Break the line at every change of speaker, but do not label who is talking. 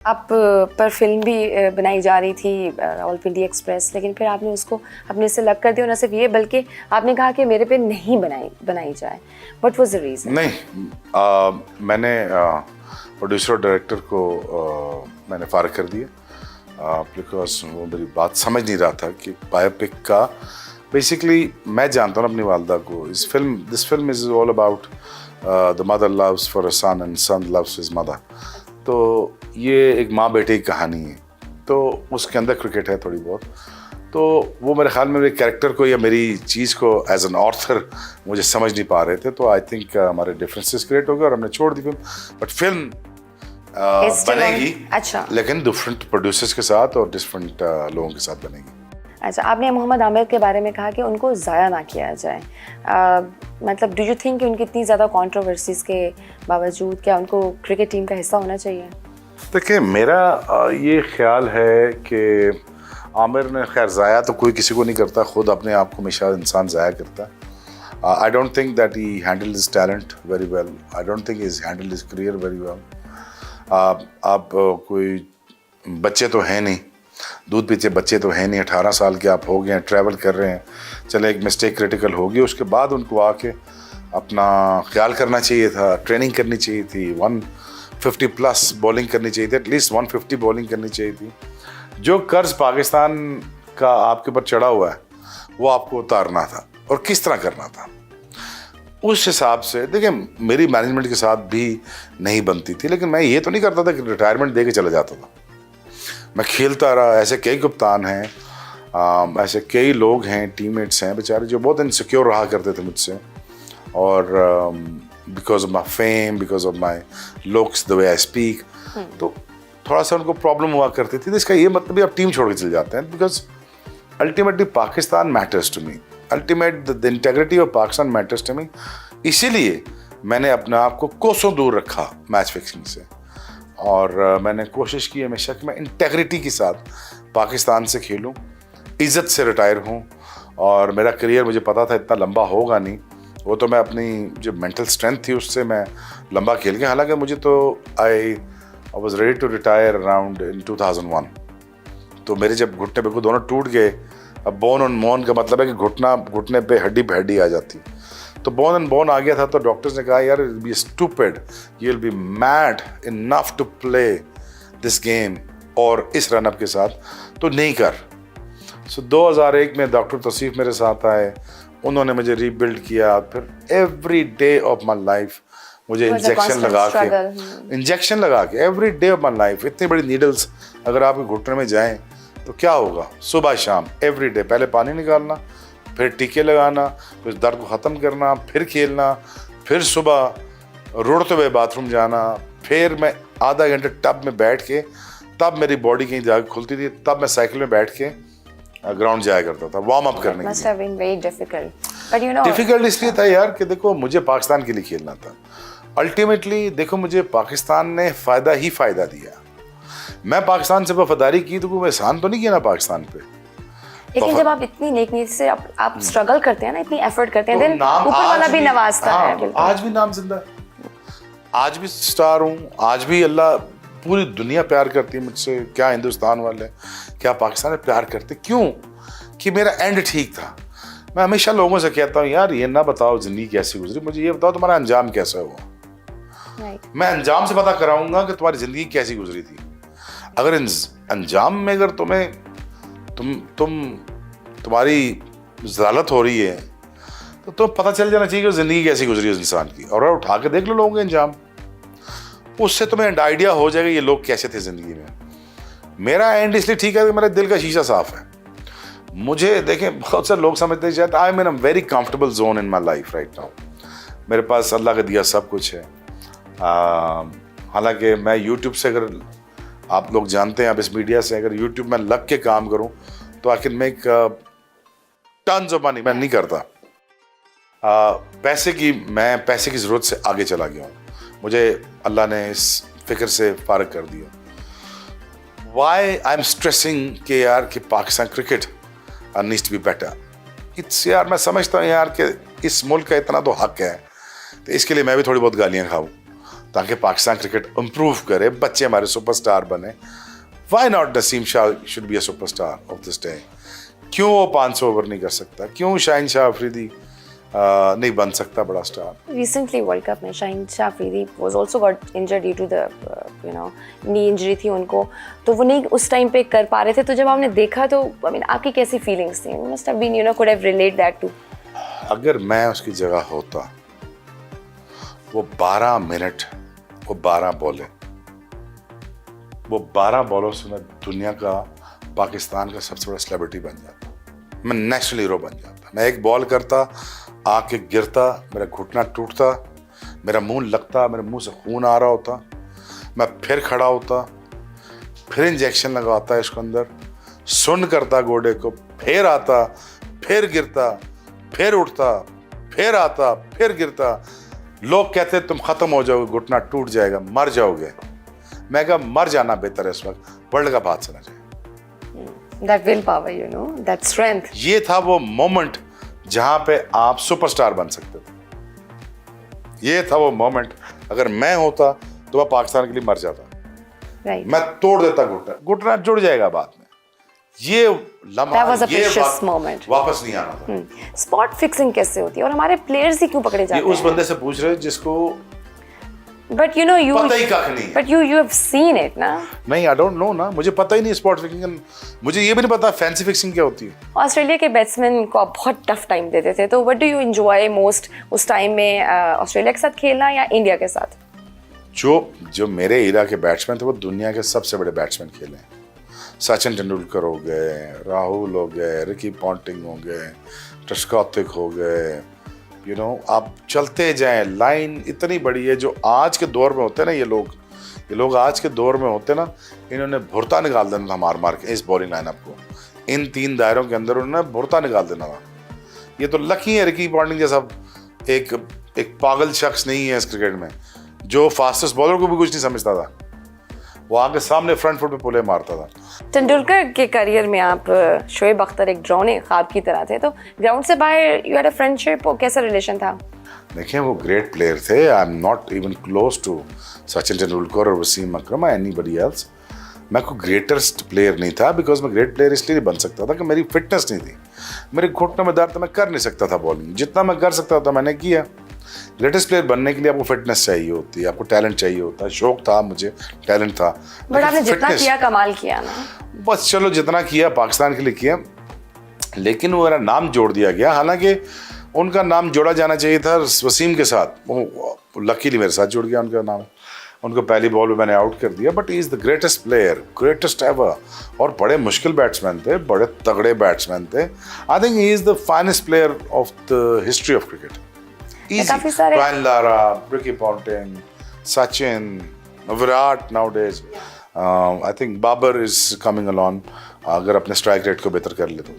आप पर फिल्म भी बनाई जा रही थी रावलपिंडी एक्सप्रेस, लेकिन फिर आपने उसको अपने से अलग कर दिया। और न सिर्फ ये बल्कि आपने कहा कि मेरे पे नहीं बनाई जाए। What was the reason?
नहीं, मैंने प्रोड्यूसर और डायरेक्टर को मैंने फारिग कर दिया बिकॉज वो मेरी बात समझ नहीं रहा था कि बायोपिक का बेसिकली मैं जानता हूँ अपनी वालदा को। This film is all about the mother loves for a son and son loves his mother. तो ये एक माँ बेटे की कहानी है, तो उसके अंदर क्रिकेट है थोड़ी बहुत। तो वो मेरे ख्याल में मेरे कैरेक्टर को या मेरी चीज़ को एज एन ऑथर मुझे समझ नहीं पा रहे थे। तो आई थिंक हमारे डिफरेंसेस क्रिएट हो गए और हमने छोड़ दी फिल्म। बट फिल्म बनेगी,
अच्छा,
लेकिन डिफरेंट प्रोड्यूसर्स के साथ और डिफरेंट लोगों के साथ बनेगी।
अच्छा, आपने मोहम्मद आमिर के बारे में कहा कि उनको ज़ाया ना किया जाए। मतलब डू यू थिंक कि उनकी इतनी ज़्यादा कंट्रोवर्सीज़ के बावजूद क्या उनको क्रिकेट टीम का हिस्सा होना चाहिए?
देखिए, मेरा ये ख्याल है कि आमिर ने, खैर ज़ाया तो कोई किसी को नहीं करता, खुद अपने आप को हमेशा इंसान ज़ाया करता है। I don't think that he handle his talent very well. I don't think he handle his career very well. आप कोई बच्चे तो हैं नहीं, दूध पीते बच्चे तो हैं नहीं। 18 साल के आप हो गए हैं, ट्रैवल कर रहे हैं, चले एक मिस्टेक क्रिटिकल होगी, उसके बाद उनको आके अपना ख्याल करना चाहिए था, ट्रेनिंग करनी चाहिए थी, 150 प्लस बॉलिंग करनी चाहिए थी, एटलीस्ट 150 बॉलिंग करनी चाहिए थी। जो कर्ज पाकिस्तान का आपके ऊपर चढ़ा हुआ है वो आपको उतारना था, और किस तरह करना था उस हिसाब से। देखिए, मेरी मैनेजमेंट के साथ भी नहीं बनती थी, लेकिन मैं ये तो नहीं करता था कि रिटायरमेंट दे के चला जाता था। मैं खेलता रहा। ऐसे कई कप्तान हैं, ऐसे कई लोग हैं, टीममेट्स हैं बेचारे, जो बहुत इनसिक्योर रहा करते थे मुझसे, और because of my fame, because of my looks, the way I speak, तो थोड़ा सा उनको प्रॉब्लम हुआ करती थी। तो इसका ये मतलब भी आप टीम छोड़ के चले जाते हैं, because ultimately Pakistan matters to me, ultimate the integrity of Pakistan matters to me. इसीलिए मैंने अपने आप को कोसों दूर रखा मैच फिक्सिंग से, और मैंने कोशिश की हमेशा कि मैं इंटेग्रिटी के साथ पाकिस्तान से खेलूं, इज़्ज़त से रिटायर हूं। और मेरा करियर मुझे पता था इतना लंबा होगा नहीं, वो तो मैं अपनी जो मेंटल स्ट्रेंथ थी उससे मैं लंबा खेल गया। हालांकि मुझे तो I was ready to retire around in 2001। तो मेरे जब घुटने पे दोनों टूट गए, अब बोन ऑन बोन का मतलब है कि घुटने पे हड्डी आ जाती, तो बोन एंड बोन आ गया था। तो डॉक्टर्स ने कहा, यार will be stupid, you will be mad enough to play this game, और इस रनअप के साथ तो नहीं कर। सो 2001 में डॉक्टर तौसीफ मेरे साथ आए, उन्होंने मुझे रीबिल्ड किया। फिर every day of my life मुझे इंजेक्शन लगा के every day of my life, इतनी बड़ी नीडल्स अगर आपके घुटने में जाएं तो क्या होगा, सुबह शाम एवरी डे, पहले पानी निकालना, फिर टीके लगाना, फिर दर्द को ख़त्म करना, फिर खेलना, फिर सुबह रुड़ते हुए बाथरूम जाना, फिर मैं आधा घंटे टब में बैठ के, तब मेरी बॉडी कहीं जाकर खुलती थी, तब मैं साइकिल में बैठ के ग्राउंड जाया करता था वार्म अप करने के लिए। डिफिकल्ट इसलिए था यार कि देखो, मुझे पाकिस्तान के लिए खेलना था। अल्टीमेटली देखो, मुझे पाकिस्तान ने फ़ायदा ही फ़ायदा दिया। मैं पाकिस्तान से वफादारी की तो कोई एहसान तो नहीं किया ना पाकिस्तान पे।
लेकिन जब आप इतनी नेक से आप स्ट्रगल करते हैं ना, इतनी एफर्ट करते हैं, देन ऊपर वाला भी नवाजता है।
आज भी नाम जिंदा है, आज भी स्टार हूँ, आज भी अल्लाह, पूरी दुनिया प्यार करती है मुझसे। क्या हिंदुस्तान वाले, क्या पाकिस्तान में प्यार करते, क्यों? कि मेरा एंड ठीक था। मैं हमेशा लोगों से कहता हूँ, यार ये ना बताओ ज़िंदगी कैसी गुजरी, मुझे ये बताओ तुम्हारा अंजाम कैसा हुआ। मैं अंजाम से पता कराऊंगा कि तुम्हारी ज़िंदगी कैसी गुजरी थी। अगर अंजाम में अगर तुम्हारी ज़लालत हो रही है तो पता चल जाना चाहिए कि ज़िंदगी कैसी गुजरी है उस इंसान की, और उठा के देख लो लोगों के अंजाम, उससे तुम्हें आइडिया हो जाएगा ये लोग कैसे थे ज़िंदगी में। मेरा एंड इसलिए ठीक है कि मेरे दिल का शीशा साफ है। मुझे देखें, बहुत सारे लोग समझते हैं शायद I am in a very comfortable zone in my life right now. मेरे पास अल्लाह का दिया सब कुछ है। हालांकि मैं यूट्यूब से, अगर आप लोग जानते हैं, आप इस मीडिया से अगर यूट्यूब में लग के काम करूं तो I can make tons of money. मैं नहीं करता। पैसे की ज़रूरत से आगे चला गया हूँ। मुझे अल्लाह ने इस फिक्र से फारिग कर दिया। वाई आई एम स्ट्रेसिंग कि यार कि Pakistan cricket needs to be better. It's, यार मैं समझता हूँ यार कि इस मुल्क का इतना तो हक है, तो इसके लिए मैं भी थोड़ी बहुत गालियाँ खाऊँ, ताकि पाकिस्तान क्रिकेट इम्प्रूव करे, बच्चे हमारे सुपरस्टार बने। Why not Naseem Shah should be a superstar of this day? क्यों वो 500 ओवर नहीं कर सकता? क्यों शाहीन शाह अफरीदी नहीं बन सकता बड़ा स्टार?
रिसेंटली वर्ल्ड कप में Shaheen Shah Afridi was also got injured due to the knee injury थी उनको, तो वो नहीं उस टाइम पे कर पा रहे थे। तो जब आपने देखा तो आई मीन आपकी कैसी फीलिंग्स थी? Must have been could have relate that to.
अगर मैं उसकी जगह होता, वो 12 मिनट, वो 12 बॉलें, वो 12 बॉलों से मैं दुनिया का, पाकिस्तान का सबसे बड़ा सेलिब्रिटी बन जाता, मैं नेशनल हीरो बन जाता। मैं एक बॉल करता, आके गिरता, मेरा घुटना टूटता, मेरा मुंह लगता, मेरे मुंह से खून आ रहा होता, मैं फिर खड़ा होता, फिर इंजेक्शन लगाता है इसके अंदर, सुन्न करता घोड़े को, फिर आता, फिर गिरता, फिर उठता, फिर आता, फिर गिरता। लोग कहते तुम खत्म हो जाओगे, घुटना टूट जाएगा, मर जाओगे। मैं कहा मर जाना बेहतर है इस वक्त, वर्ल्ड कप हाथ से ना जाए।
That will power, that strength.
ये था वो मोमेंट जहां पे आप सुपरस्टार बन सकते थे। ये था वो मोमेंट, अगर मैं होता तो मैं पाकिस्तान के लिए मर जाता।
राइट,
मैं तोड़ देता घुटना, घुटना जुड़ जाएगा बाद में। ये लम्हा,
That was a
ये
precious moment.
वापस नहीं आना था।
स्पॉट फिक्सिंग कैसे होती है और हमारे प्लेयर्स ही क्यों पकड़े
ये
जाते
उस
हैं?
बंदे से पूछ रहे जिसको
बट यू
पता ही कख नहीं है।
But you have seen it ना।
नहीं, आई डोंट नो ना, मुझे पता ही नहीं स्पॉट फिक्सिंग। मुझे ये भी नहीं पता फैंसी फिक्सिंग क्या होती है।
ऑस्ट्रेलिया के बैट्समैन को आप बहुत टफ टाइम देते थे, तो what do you enjoy most उस टाइम में, ऑस्ट्रेलिया के साथ खेलना या इंडिया के साथ?
जो मेरे एरा के बैट्समैन थे वो दुनिया के सबसे बड़े बैट्समैन खेले हैं। सचिन तेंदुलकर हो गए, राहुल हो गए, रिकी पॉन्टिंग हो गए, टस्कॉथिक हो गए, आप चलते जाएं, लाइन इतनी बड़ी है। जो आज के दौर में होते हैं ना ये लोग आज के दौर में होते ना, इन्होंने भुरता निकाल देना था मार के इस बॉलिंग लाइनअप को। इन 3 दायरों के अंदर उन्होंने भुरता निकाल देना था। ये तो लकी है, रिकी पॉन्टिंग जैसा एक पागल शख्स नहीं है इस क्रिकेट में, जो फास्टेस्ट बॉलर को भी कुछ नहीं समझता था। वो आगे सामने फ्रंट फुट पे पुले मारता था।
तेंदुलकर के करियर में आप शोएब अख्तर एक ड्रोने ख्वाब की तरह थे, तो ग्राउंड से बाहर यू हैड अ फ्रेंडशिप, और कैसा रिलेशन था?
देखिए वो ग्रेट प्लेयर थे। I am not even close to Sachin Tendulkar और वसीम अकरम और एनीबडी एल्स। मैं कोई ग्रेटेस्ट प्लेयर नहीं था, बिकॉज मैं ग्रेट प्लेयर इसलिए नहीं बन सकता था कि मेरी फिटनेस नहीं थी। मेरे घुटनों में दर्द था, मैं कर नहीं सकता था बॉलिंग। जितना मैं कर सकता था मैंने किया। ग्रेटेस्ट प्लेयर बनने के लिए आपको फिटनेस चाहिए होती है, आपको टैलेंट चाहिए होता है। शौक था मुझे, टैलेंट था,
बट आपने जितना किया कमाल किया ना।
बस चलो जितना किया पाकिस्तान के लिए किया, लेकिन वो मेरा नाम जोड़ दिया गया। हालांकि उनका नाम जोड़ा जाना चाहिए था वसीम के साथ, वो लकीली मेरे साथ जुड़ गया उनका नाम। उनको पहली बॉल में मैंने आउट कर दिया। But he is the greatest player, greatest ever. और बड़े मुश्किल बैट्समैन थे, बड़े तगड़े बैट्समैन थे। I think he is the finest player of the history of cricket.
काफी सारे
Brian Lara, Ricky Ponting, Sachin, Virat nowadays. I think Babar is coming along, अगर अपने स्ट्राइक रेट को बेहतर कर ले तो।